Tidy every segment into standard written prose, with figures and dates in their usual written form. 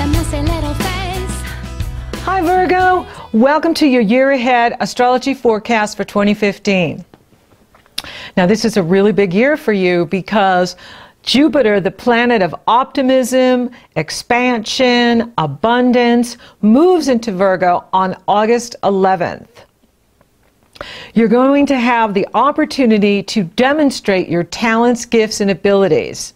a messy little face. Hi Virgo, welcome to your year ahead astrology forecast for 2015. Now this is a really big year for you because Jupiter, the planet of optimism, expansion, abundance, moves into Virgo on August 11th. You're going to have the opportunity to demonstrate your talents, gifts, and abilities.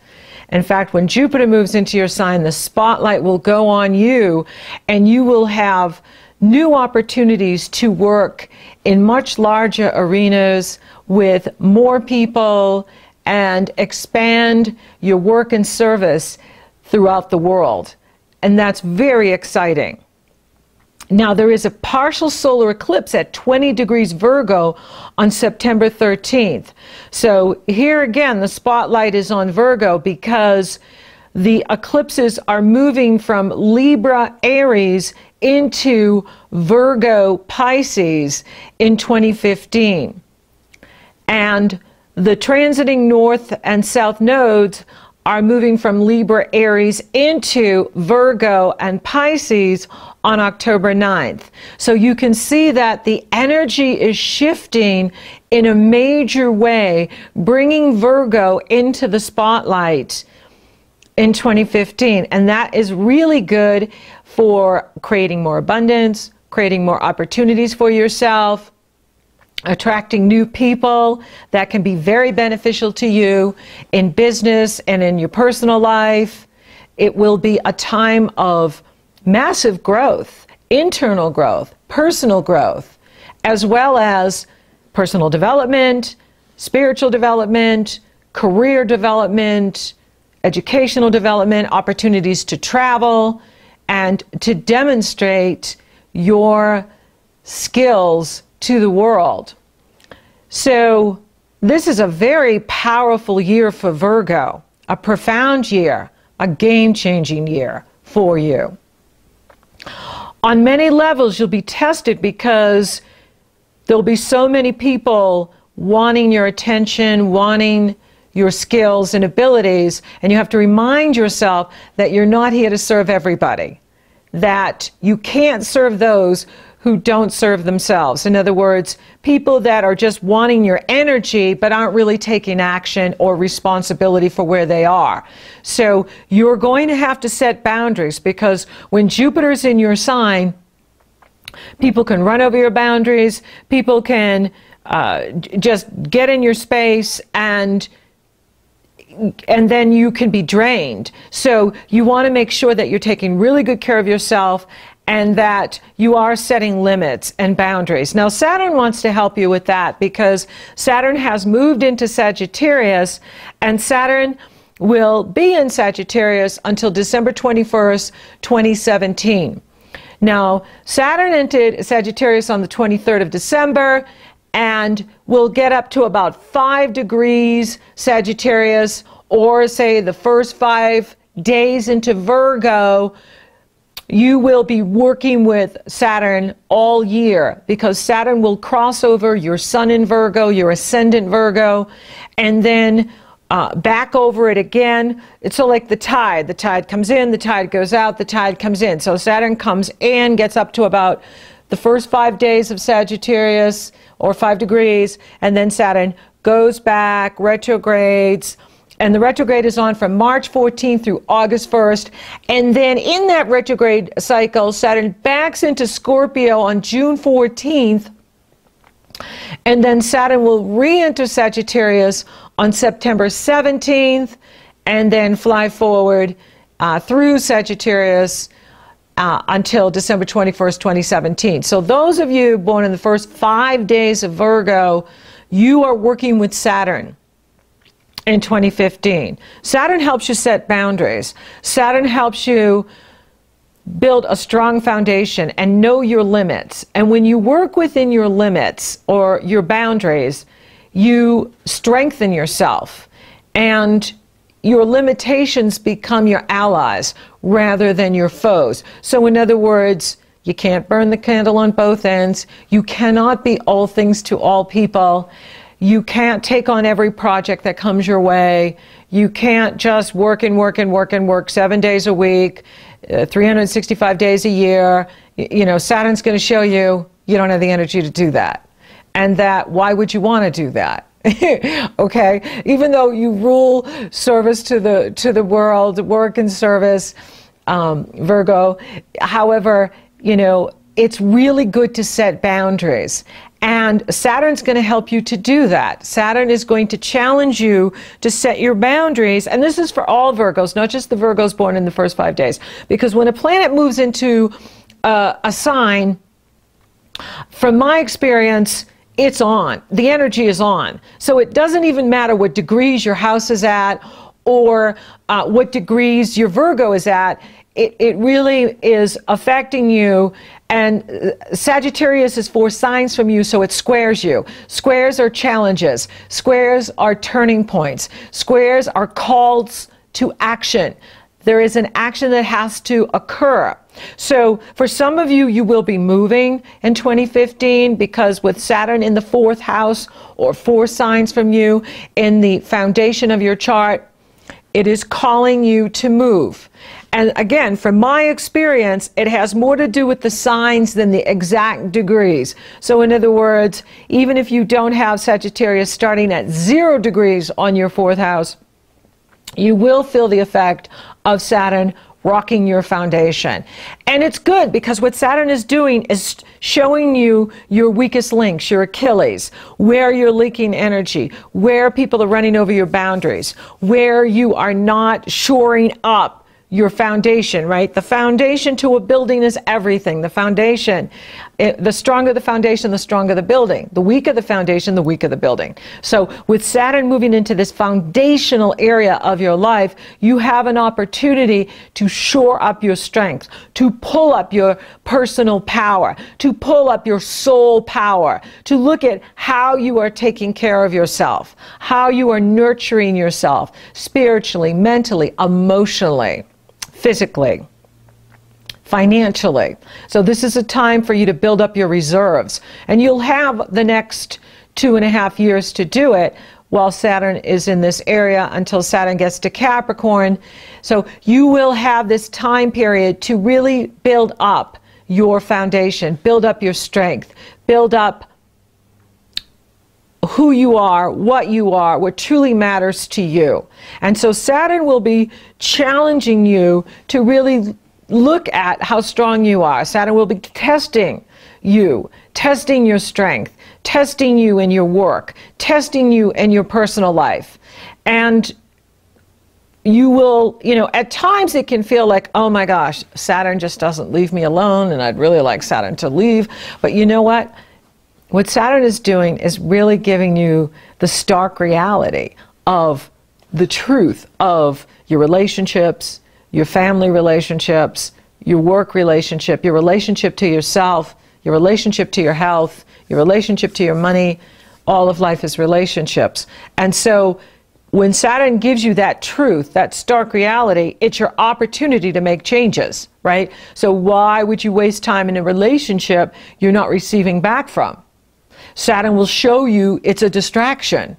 In fact, when Jupiter moves into your sign, the spotlight will go on you, and you will have new opportunities to work in much larger arenas with more people and expand your work and service throughout the world. And that's very exciting. Now, there is a partial solar eclipse at 20 degrees Virgo on September 13th. So here again, the spotlight is on Virgo because the eclipses are moving from Libra, Aries into Virgo, Pisces in 2015. And the transiting north and south nodes are moving from Libra, Aries into Virgo and Pisces on October 9th. So you can see that the energy is shifting in a major way, bringing Virgo into the spotlight in 2015. And that is really good for creating more abundance, creating more opportunities for yourself, attracting new people that can be very beneficial to you in business and in your personal life. It will be a time of massive growth, internal growth, personal growth, as well as personal development, spiritual development, career development, educational development, opportunities to travel, and to demonstrate your skills to the world. So this is a very powerful year for Virgo, a profound year, a game-changing year for you. On many levels, you'll be tested because there'll be so many people wanting your attention, wanting your skills and abilities, and you have to remind yourself that you're not here to serve everybody, that you can't serve those who don't serve themselves. In other words, people that are just wanting your energy but aren't really taking action or responsibility for where they are. So you're going to have to set boundaries because when Jupiter's in your sign, people can run over your boundaries, people can just get in your space, and then you can be drained. So you want to make sure that you're taking really good care of yourself and that you are setting limits and boundaries. Now, Saturn wants to help you with that because Saturn has moved into Sagittarius, and Saturn will be in Sagittarius until December 21st, 2017. Now, Saturn entered Sagittarius on the 23rd of December, and will get up to about 5 degrees Sagittarius, or say the first 5 days into Virgo. You will be working with Saturn all year because Saturn will cross over your sun in Virgo, your ascendant Virgo, and then back over it again. It's so like the tide. The tide comes in, the tide goes out, the tide comes in. So Saturn comes in, gets up to about the first 5 days of Sagittarius, or 5 degrees, and then Saturn goes back, retrogrades, and the retrograde is on from March 14th through August 1st, and then in that retrograde cycle, Saturn backs into Scorpio on June 14th, and then Saturn will re-enter Sagittarius on September 17th, and then fly forward through Sagittarius until December 21st, 2017. So those of you born in the first 5 days of Virgo, you are working with Saturn in 2015. Saturn helps you set boundaries. Saturn helps you build a strong foundation and know your limits. And when you work within your limits or your boundaries, you strengthen yourself, and your limitations become your allies rather than your foes. So in other words, you can't burn the candle on both ends. You cannot be all things to all people. You can't take on every project that comes your way. You can't just work and work and work and work 7 days a week 365 days a year, you know, Saturn's going to show you you don't have the energy to do that. And that, why would you want to do that? Okay, even though you rule service to the world, work and service, Virgo. However, you know, it's really good to set boundaries. And Saturn's going to help you to do that. Saturn is going to challenge you to set your boundaries. And this is for all Virgos, not just the Virgos born in the first 5 days. Because when a planet moves into a sign, from my experience, it's on. The energy is on. So it doesn't even matter what degrees your house is at or what degrees your Virgo is at. It really is affecting you. And Sagittarius is 4 signs from you, so it squares you. Squares are challenges. Squares are turning points. Squares are calls to action. There is an action that has to occur. So for some of you, you will be moving in 2015 because with Saturn in the 4th house or 4 signs from you in the foundation of your chart, it is calling you to move. And again, from my experience, it has more to do with the signs than the exact degrees. So in other words, even if you don't have Sagittarius starting at 0 degrees on your 4th house, you will feel the effect of Saturn rocking your foundation. And it's good because what Saturn is doing is showing you your weakest links, your Achilles, where you're leaking energy, where people are running over your boundaries, where you are not shoring up your foundation, right? The foundation to a building is everything. The foundation, the stronger the foundation, the stronger the building. The weaker the foundation, the weaker the building. So with Saturn moving into this foundational area of your life, you have an opportunity to shore up your strength, to pull up your personal power, to pull up your soul power, to look at how you are taking care of yourself, how you are nurturing yourself spiritually, mentally, emotionally, physically, financially. So this is a time for you to build up your reserves. And you'll have the next 2.5 years to do it while Saturn is in this area until Saturn gets to Capricorn. So you will have this time period to really build up your foundation, build up your strength, build up who you are, what truly matters to you. And so Saturn will be challenging you to really look at how strong you are. Saturn will be testing you, testing your strength, testing you in your work, testing you in your personal life. And you will, you know, at times it can feel like, oh my gosh, Saturn just doesn't leave me alone, and I'd really like Saturn to leave. But you know what? What Saturn is doing is really giving you the stark reality of the truth of your relationships, your family relationships, your work relationship, your relationship to yourself, your relationship to your health, your relationship to your money. All of life is relationships. And so when Saturn gives you that truth, that stark reality, it's your opportunity to make changes, right? So why would you waste time in a relationship you're not receiving back from? Saturn will show you it's a distraction.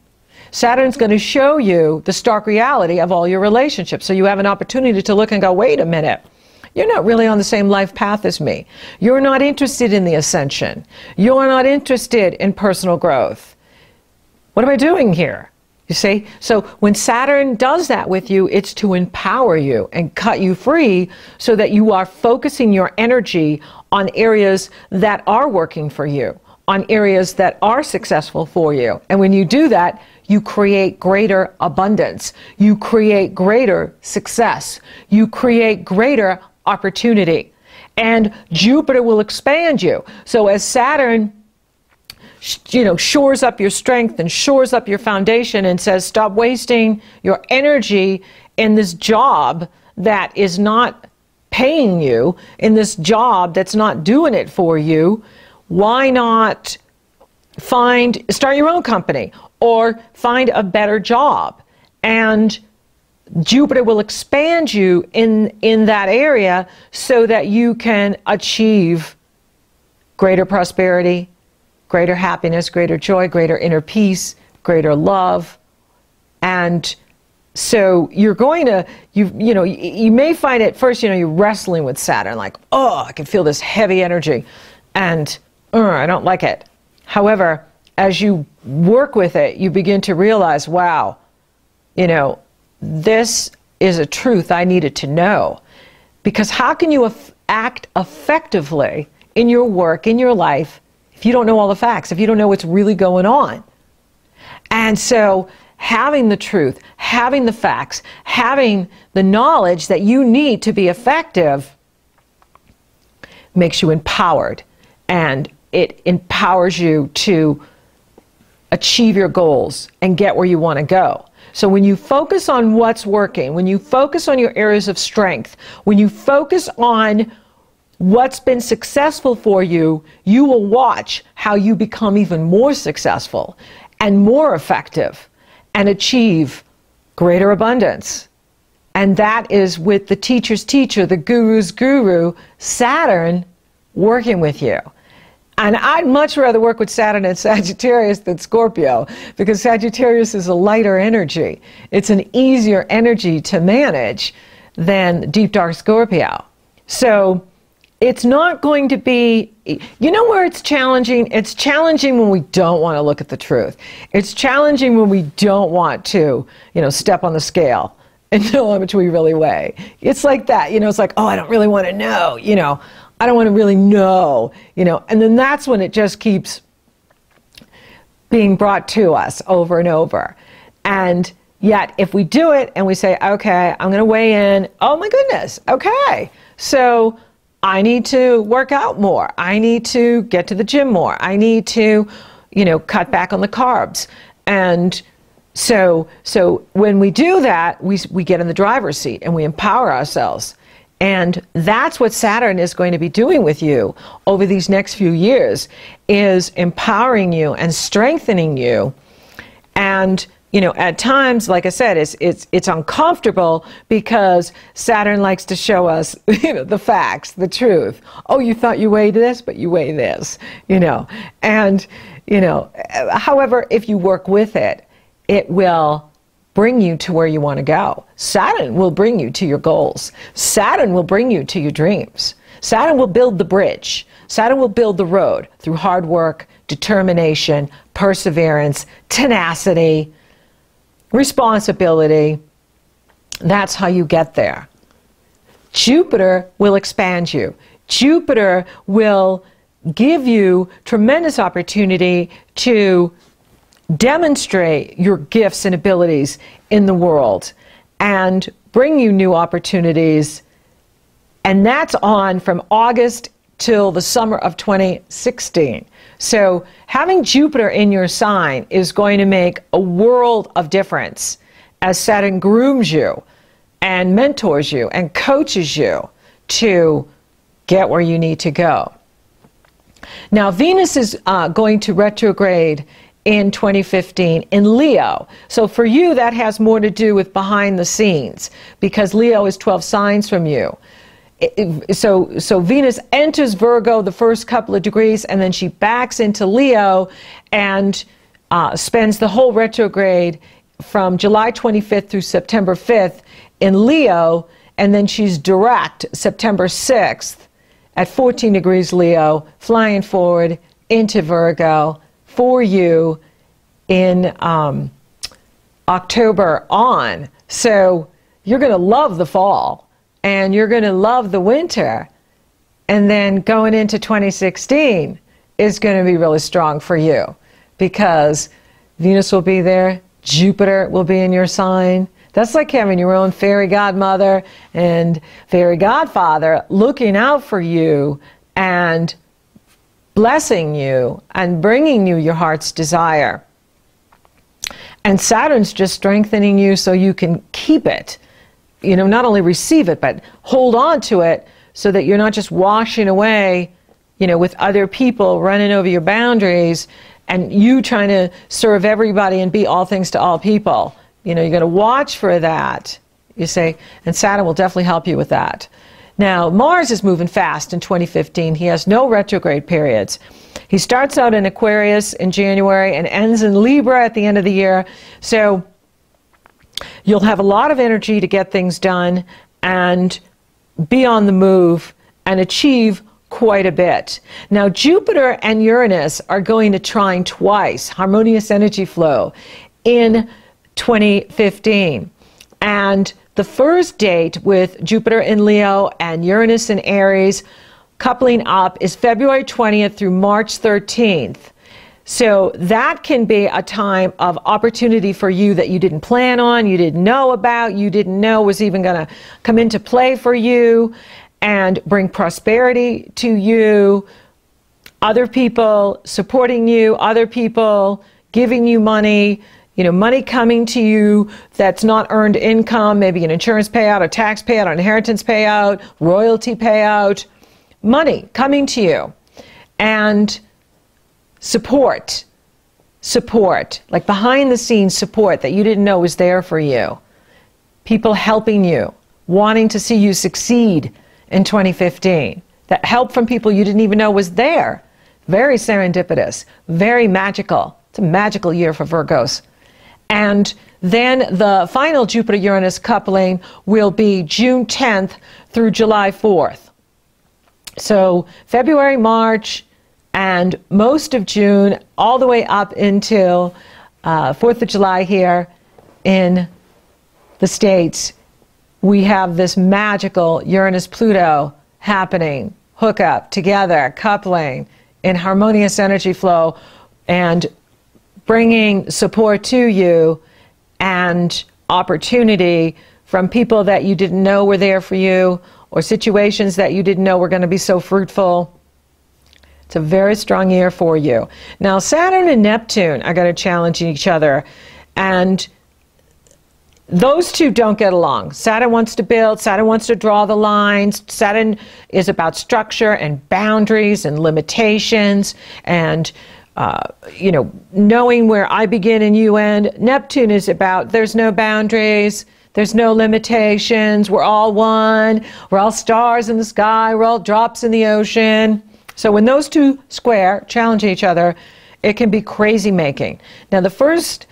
Saturn's going to show you the stark reality of all your relationships. So you have an opportunity to look and go, wait a minute, you're not really on the same life path as me. You're not interested in the ascension. You're not interested in personal growth. What am I doing here? You see? So when Saturn does that with you, it's to empower you and cut you free so that you are focusing your energy on areas that are working for you, on areas that are successful for you. And when you do that, you create greater abundance. You create greater success. You create greater opportunity. And Jupiter will expand you. So as Saturn, you know, shores up your strength and shores up your foundation and says, stop wasting your energy in this job that is not paying you, in this job that's not doing it for you, why not start your own company or find a better job? And Jupiter will expand you in that area so that you can achieve greater prosperity, greater happiness, greater joy, greater inner peace, greater love. And So you're going to, you may find at first, you're wrestling with Saturn, like, oh, I can feel this heavy energy, and I don't like it. However, as you work with it, you begin to realize, wow, this is a truth I needed to know. Because how can you act effectively in your work, in your life, if you don't know all the facts, if you don't know what's really going on? And so having the truth, having the facts, having the knowledge that you need to be effective makes you empowered, and it empowers you to achieve your goals and get where you want to go. So when you focus on what's working, when you focus on your areas of strength, when you focus on what's been successful for you, you will watch how you become even more successful and more effective and achieve greater abundance. And that is with the teacher's teacher, the guru's guru, Saturn, working with you. And I'd much rather work with Saturn and Sagittarius than Scorpio, because Sagittarius is a lighter energy. It's an easier energy to manage than deep dark Scorpio. So it's not going to be, where it's challenging? It's challenging when we don't want to look at the truth. It's challenging when we don't want to, step on the scale and know how much we really weigh. It's like that, it's like, oh, I don't really want to know, I don't want to really know, and then that's when it just keeps being brought to us over and over. And yet, if we do it and we say, okay, I'm going to weigh in, oh my goodness, okay, so I need to work out more. I need to get to the gym more. I need to, cut back on the carbs. And so when we do that, we get in the driver's seat and we empower ourselves. And that's what Saturn is going to be doing with you over these next few years, is empowering you and strengthening you. And at times, like I said, it's uncomfortable, because Saturn likes to show us, the facts, the truth. Oh, you thought you weighed this, but you weigh this, And, however, if you work with it, it will bring you to where you want to go. Saturn will bring you to your goals. Saturn will bring you to your dreams. Saturn will build the bridge. Saturn will build the road through hard work, determination, perseverance, tenacity, responsibility. That's how you get there. Jupiter will expand you. Jupiter will give you tremendous opportunity to demonstrate your gifts and abilities in the world and bring you new opportunities. And that's on from August till the summer of 2016. So having Jupiter in your sign is going to make a world of difference as Saturn grooms you and mentors you and coaches you to get where you need to go. Now, Venus is going to retrograde in 2015 in Leo. So for you, that has more to do with behind the scenes, because Leo is 12 signs from you. So Venus enters Virgo the first couple of degrees, and then she backs into Leo and spends the whole retrograde from July 25th through September 5th in Leo, and then she's direct September 6th at 14 degrees Leo, flying forward into Virgo for you in October on. So you're going to love the fall, and you're going to love the winter, and then going into 2016 is going to be really strong for you, because Venus will be there, Jupiter will be in your sign. That's like having your own fairy godmother and fairy godfather looking out for you and blessing you and bringing you your heart's desire. And Saturn's just strengthening you so you can keep it, not only receive it, but hold on to it, so that you're not just washing away, with other people running over your boundaries and you trying to serve everybody and be all things to all people. You're going to watch for that, you say, and Saturn will definitely help you with that. Now, Mars is moving fast in 2015. He has no retrograde periods. He starts out in Aquarius in January and ends in Libra at the end of the year. So You'll have a lot of energy to get things done and be on the move and achieve quite a bit. Now, Jupiter and Uranus are going to trine twice, harmonious energy flow, in 2015. And the first date with Jupiter in Leo and Uranus in Aries coupling up is February 20th through March 13th. So that can be a time of opportunity for you that you didn't plan on, you didn't know about, you didn't know was even going to come into play for you and bring prosperity to you, other people supporting you, other people giving you money, money coming to you that's not earned income, maybe an insurance payout, a tax payout, an inheritance payout, royalty payout, money coming to you. And support, like behind the scenes support that you didn't know was there for you. People helping you, wanting to see you succeed in 2015. That help from people you didn't even know was there. Very serendipitous, very magical. It's a magical year for Virgos. And then the final Jupiter-Uranus coupling will be June 10th through July 4th. So February, March, and most of June, all the way up until 4th of July here in the States, we have this magical Uranus-Pluto happening, hookup, together, coupling, in harmonious energy flow, and bringing support to you and opportunity from people that you didn't know were there for you, or situations that you didn't know were going to be so fruitful. It's a very strong year for you. Now, Saturn and Neptune are going to challenge each other, and those two don't get along. Saturn wants to build, Saturn wants to draw the lines. Saturn is about structure and boundaries and limitations and, knowing where I begin and you end. Neptune is about there's no boundaries, there's no limitations, we're all one, we're all stars in the sky, we're all drops in the ocean. So when those two square, challenge each other, it can be crazy making. Now the first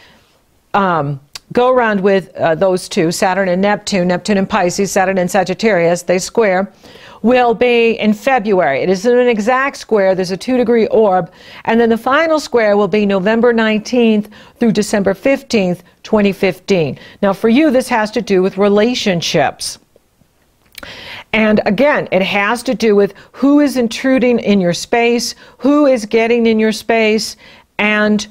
go around with those two, Saturn and Neptune, Neptune and Pisces, Saturn and Sagittarius, they square, will be in February. It isn't an exact square, there's a 2-degree orb, and then the final square will be November 19th through December 15th, 2015. Now for you, this has to do with relationships. And again, it has to do with who is intruding in your space, who is getting in your space, and,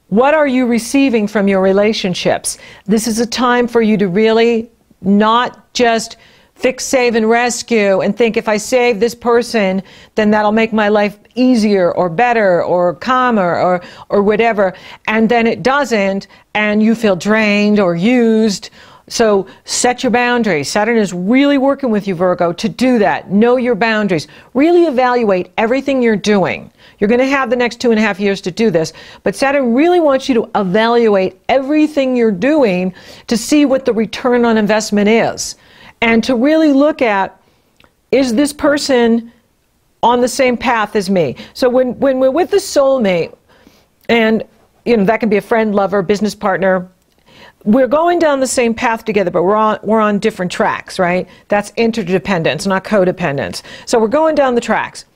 what are you receiving from your relationships? This is a time for you to really not just fix, save, and rescue and think if I save this person, then that'll make my life easier or better or calmer or whatever. And then it doesn't, and you feel drained or used. So set your boundaries. Saturn is really working with you, Virgo, to do that. Know your boundaries. Really evaluate everything you're doing. You're going to have the next 2.5 years to do this, but Saturn really wants you to evaluate everything you're doing to see what the return on investment is, and to really look at, is this person on the same path as me? So when we're with the soulmate, and that can be a friend, lover, business partner, we're going down the same path together, but we're on different tracks, right? That's interdependence, not codependence. So we're going down the tracks.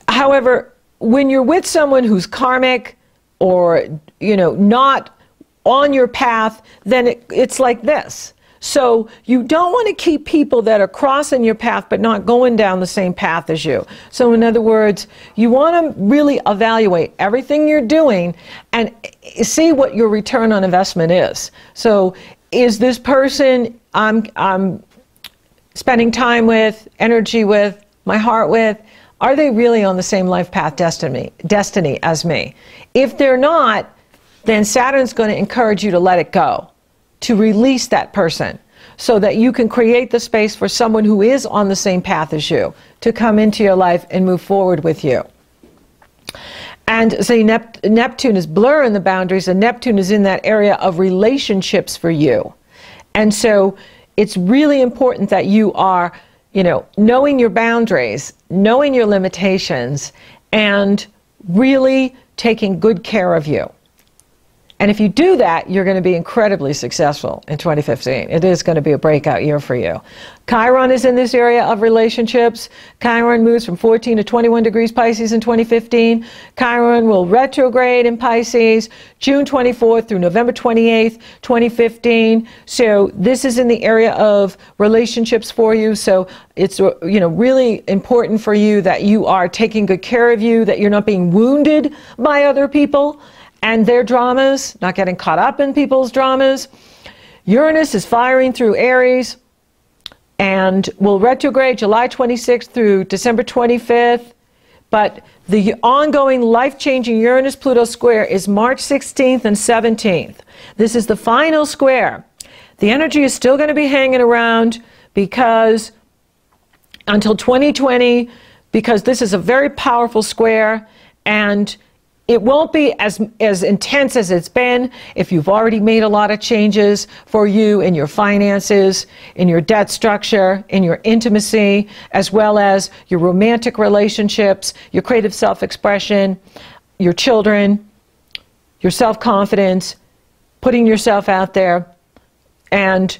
However, when you're with someone who's karmic or, not on your path, then it's like this. So you don't want to keep people that are crossing your path but not going down the same path as you. So in other words, you want to really evaluate everything you're doing and see what your return on investment is. So is this person I'm spending time with, energy with, my heart with, are they really on the same life path destiny as me? If they're not, then Saturn's going to encourage you to let it go, to release that person, so that you can create the space for someone who is on the same path as you to come into your life and move forward with you. And say Neptune is blurring the boundaries, and Neptune is in that area of relationships for you. And so it's really important that you are, knowing your boundaries, knowing your limitations, and really taking good care of you. And if you do that, you're going to be incredibly successful in 2015. It is going to be a breakout year for you. Chiron is in this area of relationships. Chiron moves from 14 to 21 degrees Pisces in 2015. Chiron will retrograde in Pisces June 24th through November 28th, 2015. So this is in the area of relationships for you. So it's really important for you that you are taking good care of you, that you're not being wounded by other people and their dramas, not getting caught up in people's dramas. Uranus is firing through Aries and will retrograde July 26th through December 25th. But the ongoing life-changing Uranus-Pluto square is March 16th and 17th. This is the final square. The energy is still going to be hanging around because until 2020, because this is a very powerful square, and it won't be as intense as it's been if you've already made a lot of changes for you in your finances, in your debt structure, in your intimacy, as well as your romantic relationships, your creative self-expression, your children, your self-confidence, putting yourself out there. And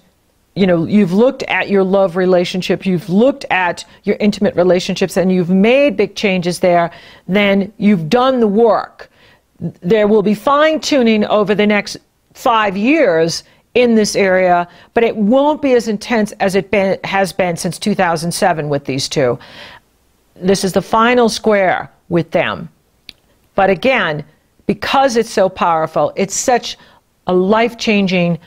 you've looked at your love relationship, you've looked at your intimate relationships, and you've made big changes there, then you've done the work. There will be fine-tuning over the next 5 years in this area, but it won't be as intense as it has been since 2007 with these two. This is the final square with them. But again, because it's so powerful, it's such a life-changing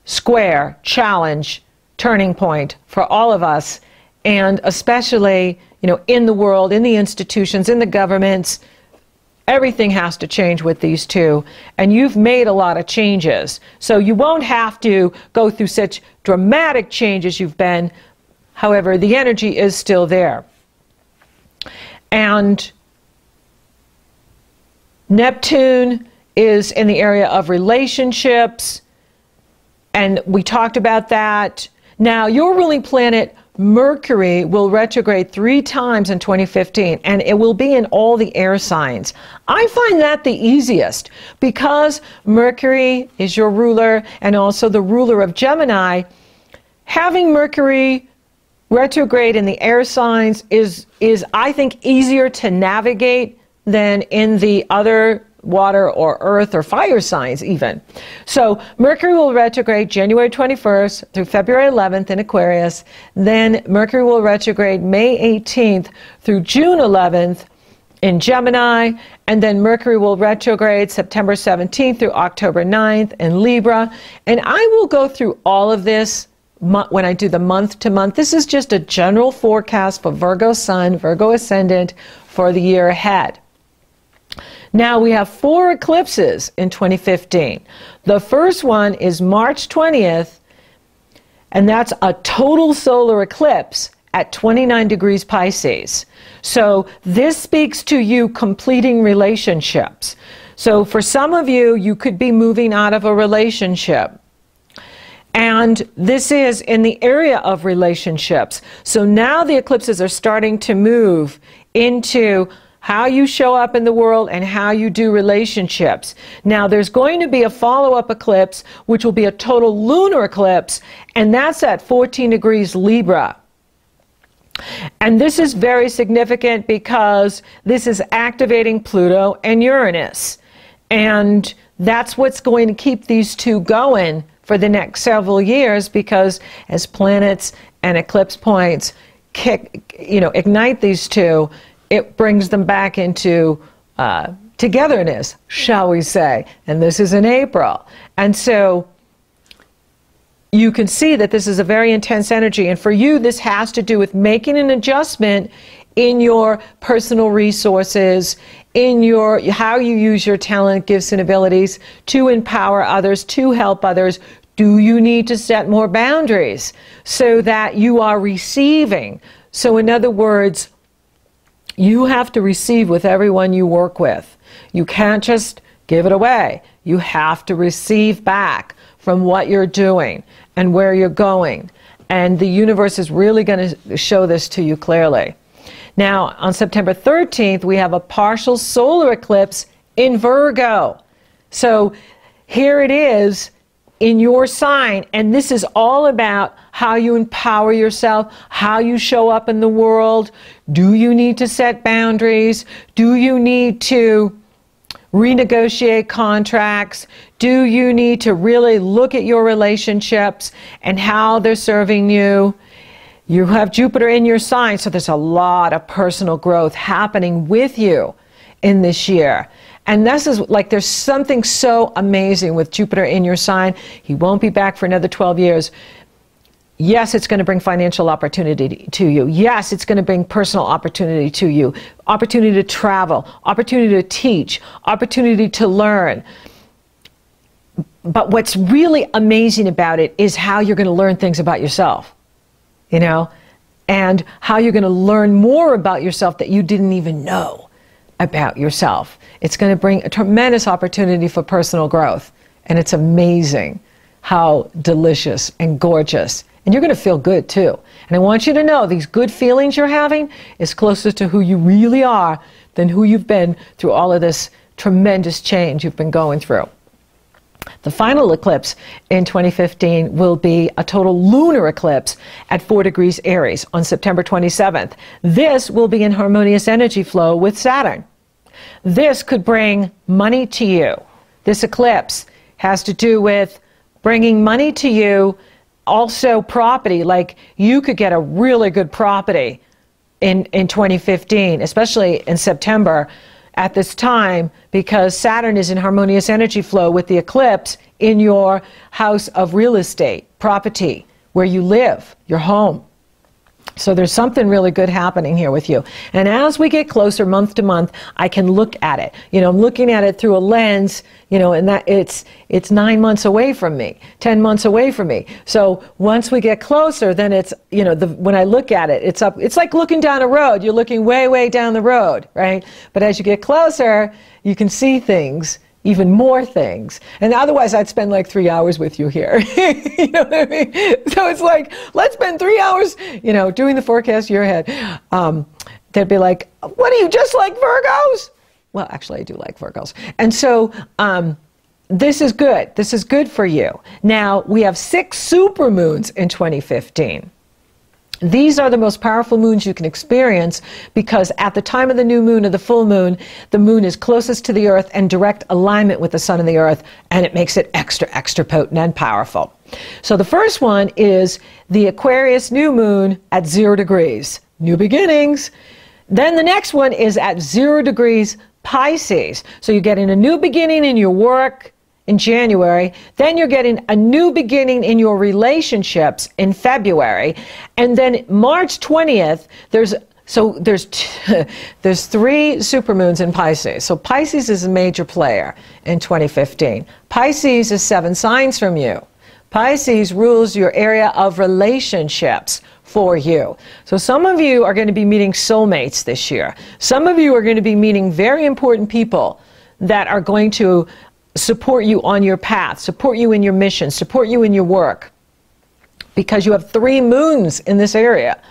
square, challenge, turning point for all of us, and especially, in the world, in the institutions, in the governments. Everything has to change with these two, and you've made a lot of changes. So you won't have to go through such dramatic changes you've been. However, the energy is still there. And Neptune is in the area of relationships, and we talked about that. Now, your ruling planet, Mercury, will retrograde 3 times in 2015, and it will be in all the air signs. I find that the easiest because Mercury is your ruler and also the ruler of Gemini. Having Mercury retrograde in the air signs is I think, easier to navigate than in the other water or earth or fire signs even. So Mercury will retrograde January 21st through February 11th in Aquarius. Then Mercury will retrograde May 18th through June 11th in Gemini. And then Mercury will retrograde September 17th through October 9th in Libra. And I will go through all of this when I do the month to month. This is just a general forecast for Virgo Sun, Virgo Ascendant for the year ahead. Now we have 4 eclipses in 2015. The first one is March 20th, and that's a total solar eclipse at 29 degrees Pisces. So this speaks to you completing relationships. So for some of you, you could be moving out of a relationship. And this is in the area of relationships. So now the eclipses are starting to move into how you show up in the world and how you do relationships. Now there's going to be a follow-up eclipse, which will be a total lunar eclipse, and that's at 14 degrees Libra. And this is very significant because this is activating Pluto and Uranus. And that's what's going to keep these two going for the next several years, because as planets and eclipse points ignite these two, it brings them back into togetherness, shall we say. And this is in April. And so you can see that this is a very intense energy. And for you, this has to do with making an adjustment in your personal resources, in how you use your talent, gifts, and abilities to empower others, to help others. Do you need to set more boundaries so that you are receiving? So in other words, you have to receive with everyone you work with. You can't just give it away. You have to receive back from what you're doing and where you're going. And the universe is really going to show this to you clearly. Now, on September 13th, we have a partial solar eclipse in Virgo. So here it is in your sign, and this is all about how you empower yourself, how you show up in the world. Do you need to set boundaries? Do you need to renegotiate contracts? Do you need to really look at your relationships and how they're serving you? You have Jupiter in your sign, so there's a lot of personal growth happening with you in this year. And this is like, there's something so amazing with Jupiter in your sign. He won't be back for another 12 years. Yes, it's going to bring financial opportunity to you. Yes, it's going to bring personal opportunity to you. Opportunity to travel, opportunity to teach, opportunity to learn. But what's really amazing about it is how you're going to learn things about yourself, you know, and how you're going to learn more about yourself that you didn't even know about yourself. It's going to bring a tremendous opportunity for personal growth. And it's amazing how delicious and gorgeous. And you're going to feel good too. And I want you to know these good feelings you're having is closer to who you really are than who you've been through all of this tremendous change you've been going through. The final eclipse in 2015 will be a total lunar eclipse at 4 degrees Aries on September 27th. This will be in harmonious energy flow with Saturn. This could bring money to you. This eclipse has to do with bringing money to you, also property. Like you could get a really good property in 2015, especially in September at this time, because Saturn is in harmonious energy flow with the eclipse in your house of real estate, property, where you live, your home. So there's something really good happening here with you. And as we get closer month to month, I can look at it. You know, I'm looking at it through a lens, you know, and that it's 9 months away from me, 10 months away from me. So once we get closer, then it's, you know, when I look at it, it's up. It's like looking down a road. You're looking way, way down the road, right? But as you get closer, you can see things, even more things. And otherwise I'd spend like 3 hours with you here. You know what I mean? So it's like, let's spend 3 hours, you know, doing the forecast year ahead. They'd be like, what are you, just like Virgos? Well, actually I do like Virgos. And so this is good. This is good for you. Now we have 6 supermoons in 2015. These are the most powerful moons you can experience because at the time of the new moon or the full moon, the moon is closest to the earth and direct alignment with the sun and the earth, and it makes it extra, extra potent and powerful. So the first one is the Aquarius new moon at 0 degrees, new beginnings. Then the next one is at 0 degrees Pisces. So you're getting a new beginning in your work in January, then you're getting a new beginning in your relationships in February, and then March 20th, there's 3 supermoons in Pisces. So Pisces is a major player in 2015. Pisces is 7 signs from you. Pisces rules your area of relationships for you. So some of you are going to be meeting soulmates this year. Some of you are going to be meeting very important people that are going to support you on your path, support you in your mission, support you in your work, because you have 3 moons in this area.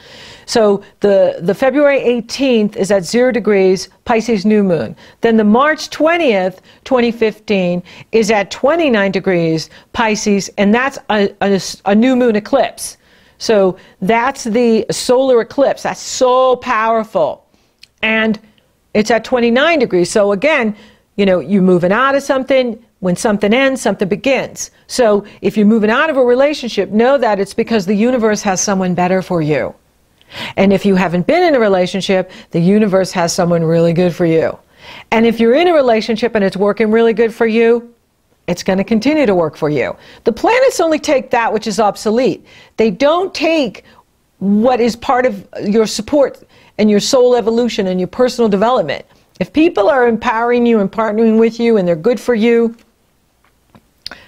So the February 18th is at 0 degrees Pisces new moon. Then the March 20th, 2015 is at 29 degrees Pisces, and that's a new moon eclipse. So that's the solar eclipse. That's so powerful. And it's at 29 degrees. So again, you know, you're moving out of something. When something ends, something begins. So if you're moving out of a relationship, know that it's because the universe has someone better for you. And if you haven't been in a relationship, the universe has someone really good for you. And if you're in a relationship and it's working really good for you, it's going to continue to work for you. The planets only take that which is obsolete. They don't take what is part of your support and your soul evolution and your personal development. If people are empowering you and partnering with you and they're good for you,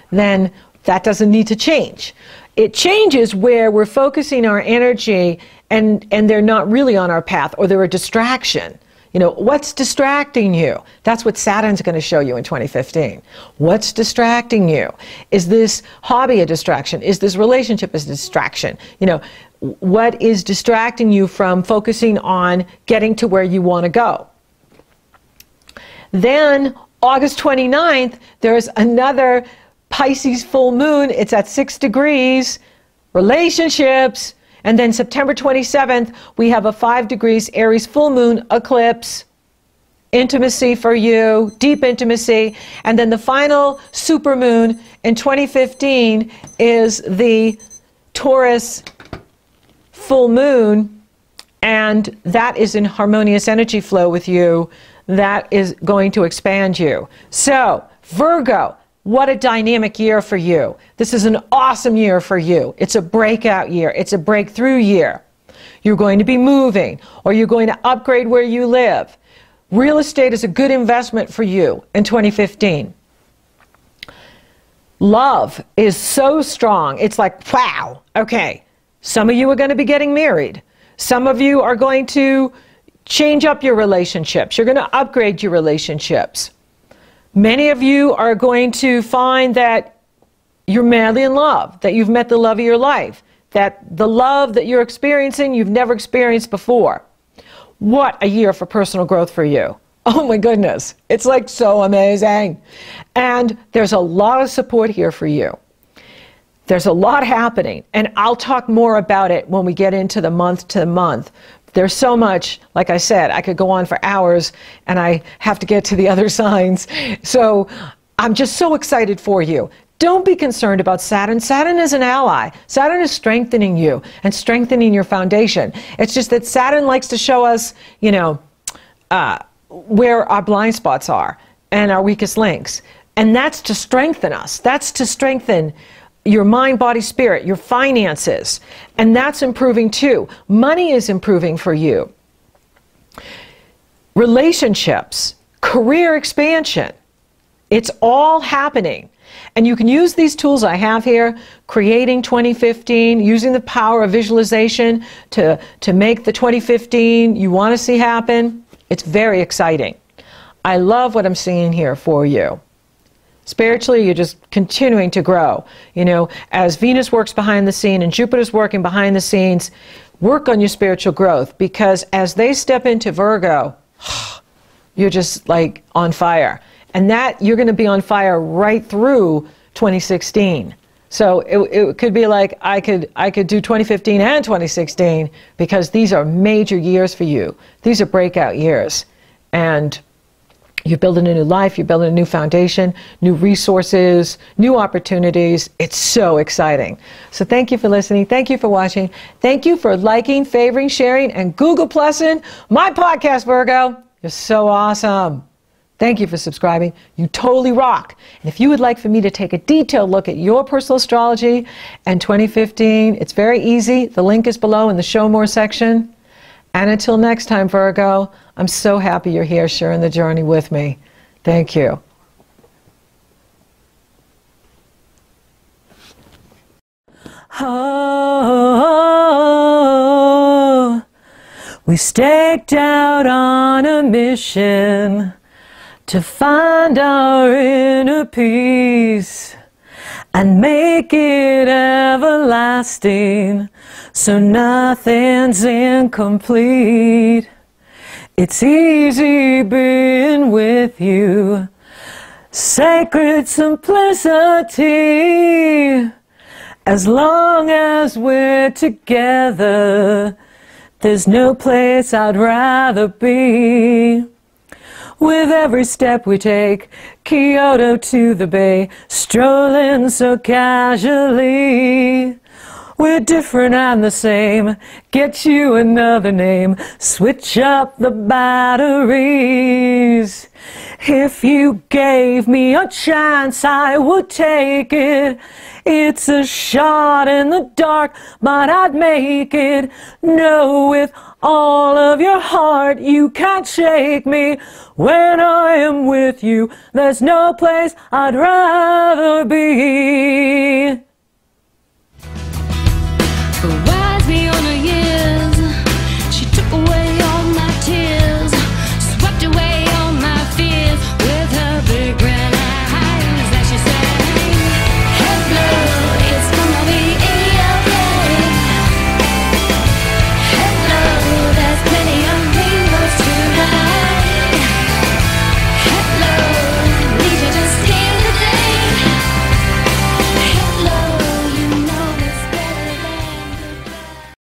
then that doesn't need to change. It changes where we're focusing our energy and they're not really on our path, or they're a distraction. You know, what's distracting you? That's what Saturn's going to show you in 2015. What's distracting you? Is this hobby a distraction? Is this relationship a distraction? You know, what is distracting you from focusing on getting to where you want to go? Then August 29th, there's another Pisces full moon. It's at 6 degrees, relationships. And then September 27th, we have a 5 degrees Aries full moon eclipse, intimacy for you, deep intimacy. And then the final super moon in 2015 is the Taurus full moon, and that is in harmonious energy flow with you. That is going to expand you. So, Virgo, what a dynamic year for you. This is an awesome year for you. It's a breakout year. It's a breakthrough year. You're going to be moving, or you're going to upgrade where you live. Real estate is a good investment for you in 2015. Love is so strong. It's like, wow. Okay, some of you are going to be getting married. Some of you are going to change up your relationships. You're going to upgrade your relationships. Many of you are going to find that you're madly in love, that you've met the love of your life, that the love that you're experiencing you've never experienced before. What a year for personal growth for you. Oh my goodness, it's like so amazing. And there's a lot of support here for you. There's a lot happening, and I'll talk more about it when we get into the month to month. There's so much, like I said, I could go on for hours, and I have to get to the other signs. So I'm just so excited for you. Don't be concerned about Saturn. Saturn is an ally. Saturn is strengthening you and strengthening your foundation. It's just that Saturn likes to show us, you know, where our blind spots are and our weakest links. And that's to strengthen us. That's to strengthen your mind, body, spirit, your finances. And that's improving too. Money is improving for you. Relationships, career expansion. It's all happening. And you can use these tools I have here, creating 2015, using the power of visualization to make the 2015 you want to see happen. It's very exciting. I love what I'm seeing here for you. Spiritually, you're just continuing to grow. You know, as Venus works behind the scene and Jupiter's working behind the scenes, work on your spiritual growth, because as they step into Virgo, you're just like on fire. And that you're going to be on fire right through 2016. So it could be like I could do 2015 and 2016, because these are major years for you. These are breakout years. And you're building a new life, you're building a new foundation, new resources, new opportunities. It's so exciting. So thank you for listening. Thank you for watching. Thank you for liking, favoring, sharing, and Google Plussing my podcast, Virgo. You're so awesome. Thank you for subscribing. You totally rock. And if you would like for me to take a detailed look at your personal astrology and 2015, it's very easy. The link is below in the Show More section. And until next time, Virgo, I'm so happy you're here sharing the journey with me. Thank you. Oh, we staked out on a mission to find our inner peace and make it everlasting, so nothing's incomplete. It's easy being with you, sacred simplicity. As long as we're together, there's no place I'd rather be. With every step we take, Kyoto to the bay, strolling so casually. We're different and the same, get you another name, switch up the batteries. If you gave me a chance, I would take it. It's a shot in the dark, but I'd make it. Know with all of your heart you can't shake me. When I am with you, there's no place I'd rather be.